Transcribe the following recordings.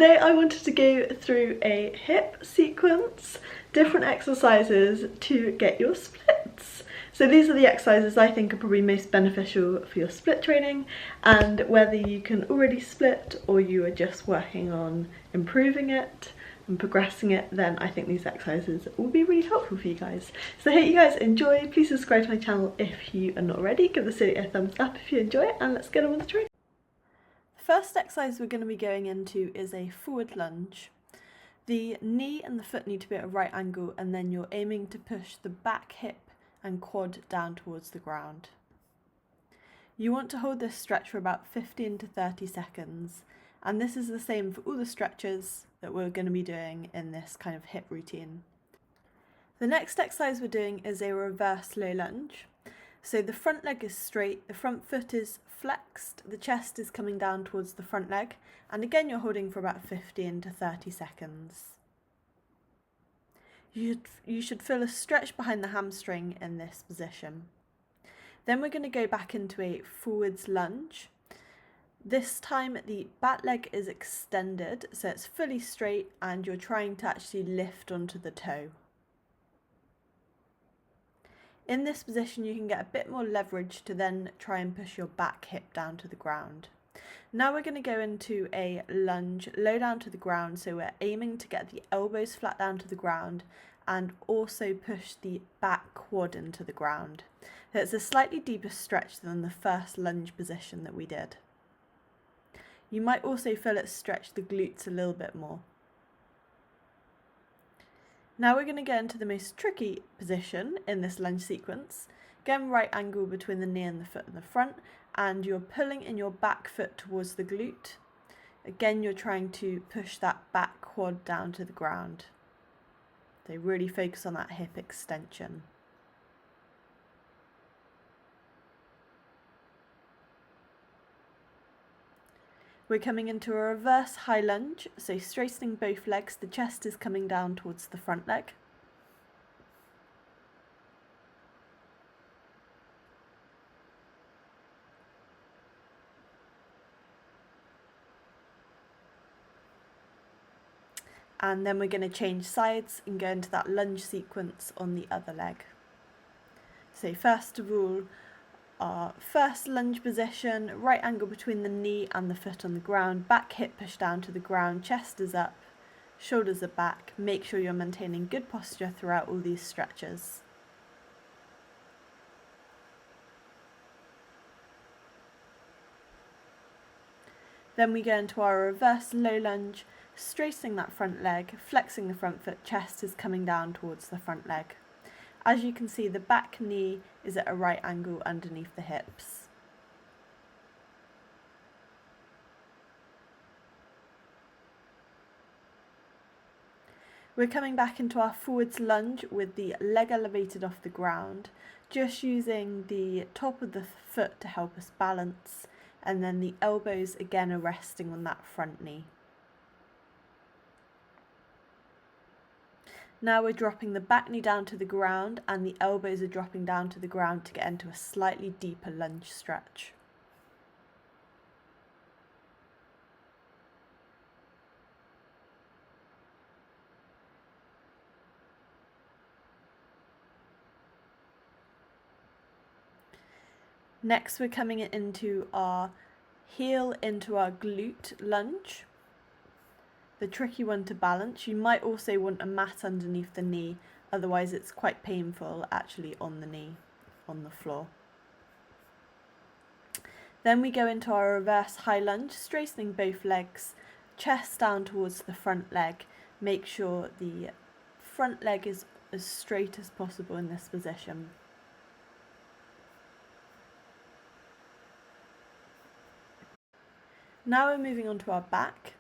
Today I wanted to go through a hip sequence, different exercises to get your splits. So these are the exercises I think are probably most beneficial for your split training, and whether you can already split or you are just working on improving it and progressing it, then I think these exercises will be really helpful for you guys. So I hope you guys enjoy. Please subscribe to my channel if you are not already. Give this video a thumbs up if you enjoy it, and let's get on with the training. The first exercise we're going to be going into is a forward lunge. The knee and the foot need to be at a right angle, and then you're aiming to push the back hip and quad down towards the ground. You want to hold this stretch for about 15 to 30 seconds, and this is the same for all the stretches that we're going to be doing in this kind of hip routine. The next exercise we're doing is a reverse low lunge. So the front leg is straight, the front foot is flexed, the chest is coming down towards the front leg, and again you're holding for about 15 to 30 seconds. You should feel a stretch behind the hamstring in this position. Then we're going to go back into a forwards lunge. This time the back leg is extended, so it's fully straight and you're trying to actually lift onto the toe. In this position you can get a bit more leverage to then try and push your back hip down to the ground. Now we're going to go into a lunge low down to the ground, so we're aiming to get the elbows flat down to the ground and also push the back quad into the ground. So it's a slightly deeper stretch than the first lunge position that we did. You might also feel it stretch the glutes a little bit more. Now we're going to get into the most tricky position in this lunge sequence. Again, right angle between the knee and the foot in the front, and you're pulling in your back foot towards the glute. Again, you're trying to push that back quad down to the ground. So really focus on that hip extension. We're coming into a reverse high lunge, so straightening both legs, the chest is coming down towards the front leg. And then we're going to change sides and go into that lunge sequence on the other leg. So first of all, our first lunge position, right angle between the knee and the foot on the ground, back hip pushed down to the ground, chest is up, shoulders are back. Make sure you're maintaining good posture throughout all these stretches. Then we go into our reverse low lunge, straightening that front leg, flexing the front foot, chest is coming down towards the front leg. As you can see, the back knee is at a right angle underneath the hips. We're coming back into our forwards lunge with the leg elevated off the ground, just using the top of the foot to help us balance, and then the elbows again are resting on that front knee. Now we're dropping the back knee down to the ground and the elbows are dropping down to the ground to get into a slightly deeper lunge stretch. Next we're coming into our heel into our glute lunge. The tricky one to balance. You might also want a mat underneath the knee, otherwise it's quite painful actually on the knee, on the floor. Then we go into our reverse high lunge, straightening both legs, chest down towards the front leg. Make sure the front leg is as straight as possible in this position. Now we're moving on to our back.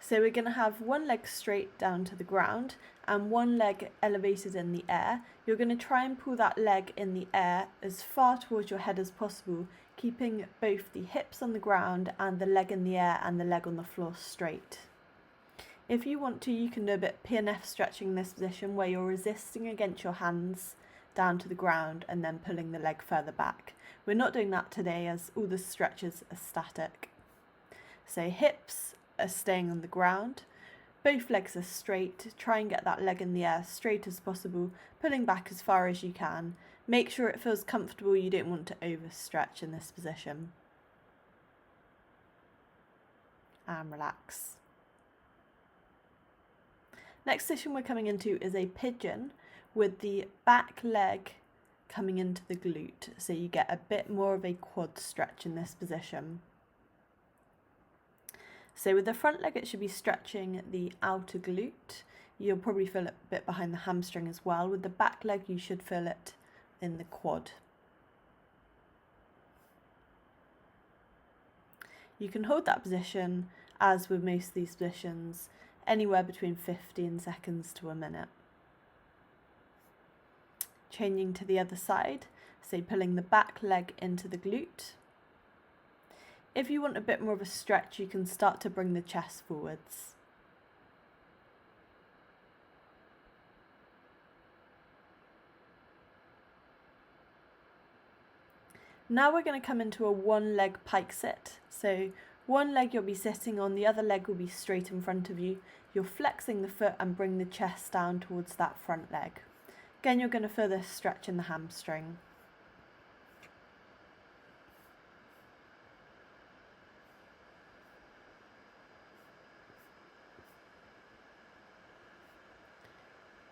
So we're going to have one leg straight down to the ground and one leg elevated in the air. You're going to try and pull that leg in the air as far towards your head as possible, keeping both the hips on the ground and the leg in the air and the leg on the floor straight. If you want to, you can do a bit of Pnf stretching in this position where you're resisting against your hands down to the ground and then pulling the leg further back. We're not doing that today as all the stretches are static. So hips are staying on the ground. Both legs are straight. Try and get that leg in the air straight as possible, pulling back as far as you can. Make sure it feels comfortable. You don't want to overstretch in this position. And relax. Next position we're coming into is a pigeon with the back leg coming into the glute, so you get a bit more of a quad stretch in this position. So with the front leg it should be stretching the outer glute. You'll probably feel it a bit behind the hamstring as well. With the back leg you should feel it in the quad. You can hold that position, as with most of these positions, anywhere between 15 seconds to a minute. Changing to the other side, so pulling the back leg into the glute. If you want a bit more of a stretch, you can start to bring the chest forwards. Now we're going to come into a one leg pike sit. So one leg you'll be sitting on, the other leg will be straight in front of you. You're flexing the foot and bring the chest down towards that front leg. Again, you're going to feel this stretch in the hamstring.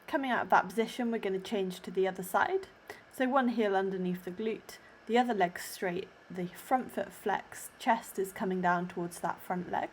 Coming out of that position, we're going to change to the other side. So one heel underneath the glute, the other leg straight, the front foot flexed, chest is coming down towards that front leg.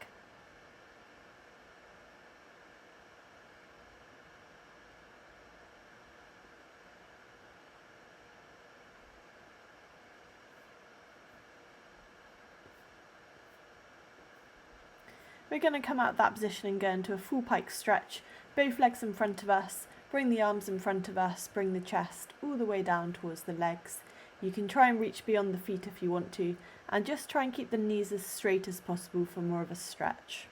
We're going to come out of that position and go into a full pike stretch, both legs in front of us, bring the arms in front of us, bring the chest all the way down towards the legs. You can try and reach beyond the feet if you want to, and just try and keep the knees as straight as possible for more of a stretch.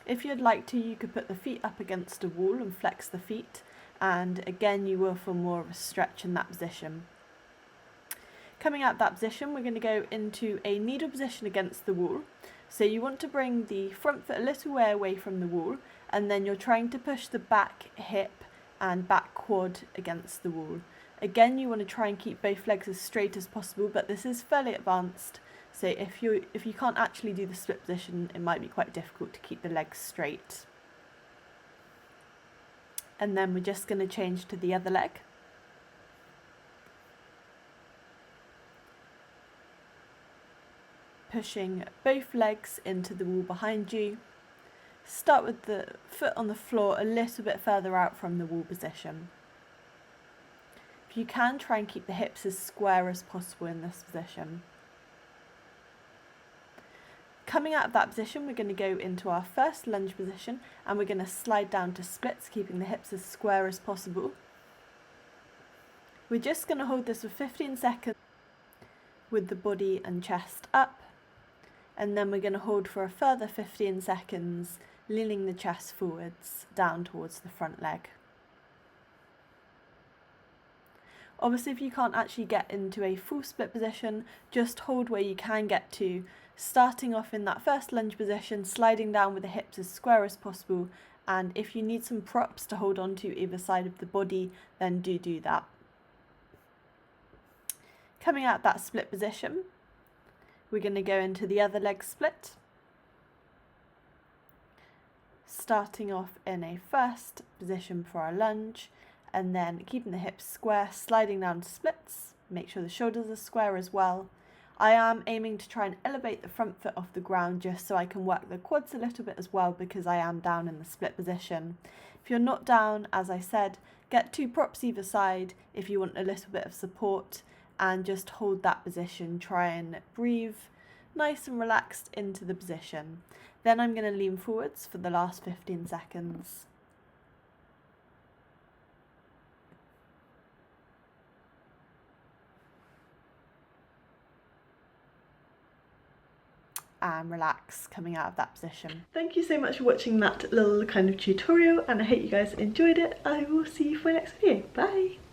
If you'd like to, you could put the feet up against a wall and flex the feet, and again you will feel more of a stretch in that position. Coming out of that position, we're going to go into a needle position against the wall. So you want to bring the front foot a little way away from the wall, and then you're trying to push the back hip and back quad against the wall. Again, you want to try and keep both legs as straight as possible, but this is fairly advanced, so if you can't actually do the split position, it might be quite difficult to keep the legs straight. And then we're just going to change to the other leg. Pushing both legs into the wall behind you. Start with the foot on the floor a little bit further out from the wall position. If you can, try and keep the hips as square as possible in this position. Coming out of that position, we're going to go into our first lunge position, and we're going to slide down to splits, keeping the hips as square as possible. We're just going to hold this for 15 seconds with the body and chest up, and then we're going to hold for a further 15 seconds, leaning the chest forwards down towards the front leg. Obviously, if you can't actually get into a full split position, just hold where you can get to, starting off in that first lunge position, sliding down with the hips as square as possible, and if you need some props to hold on to either side of the body, then do that. Coming out that split position, we're going to go into the other leg split, starting off in a first position for our lunge, and then keeping the hips square, sliding down to splits. Make sure the shoulders are square as well. I am aiming to try and elevate the front foot off the ground just so I can work the quads a little bit as well, because I am down in the split position. If you're not down, as I said, get 2 props either side if you want a little bit of support, and just hold that position. Try and breathe nice and relaxed into the position. Then I'm going to lean forwards for the last 15 seconds. And relax coming out of that position. Thank you so much for watching that little kind of tutorial, and I hope you guys enjoyed it. I will see you for my next video. Bye!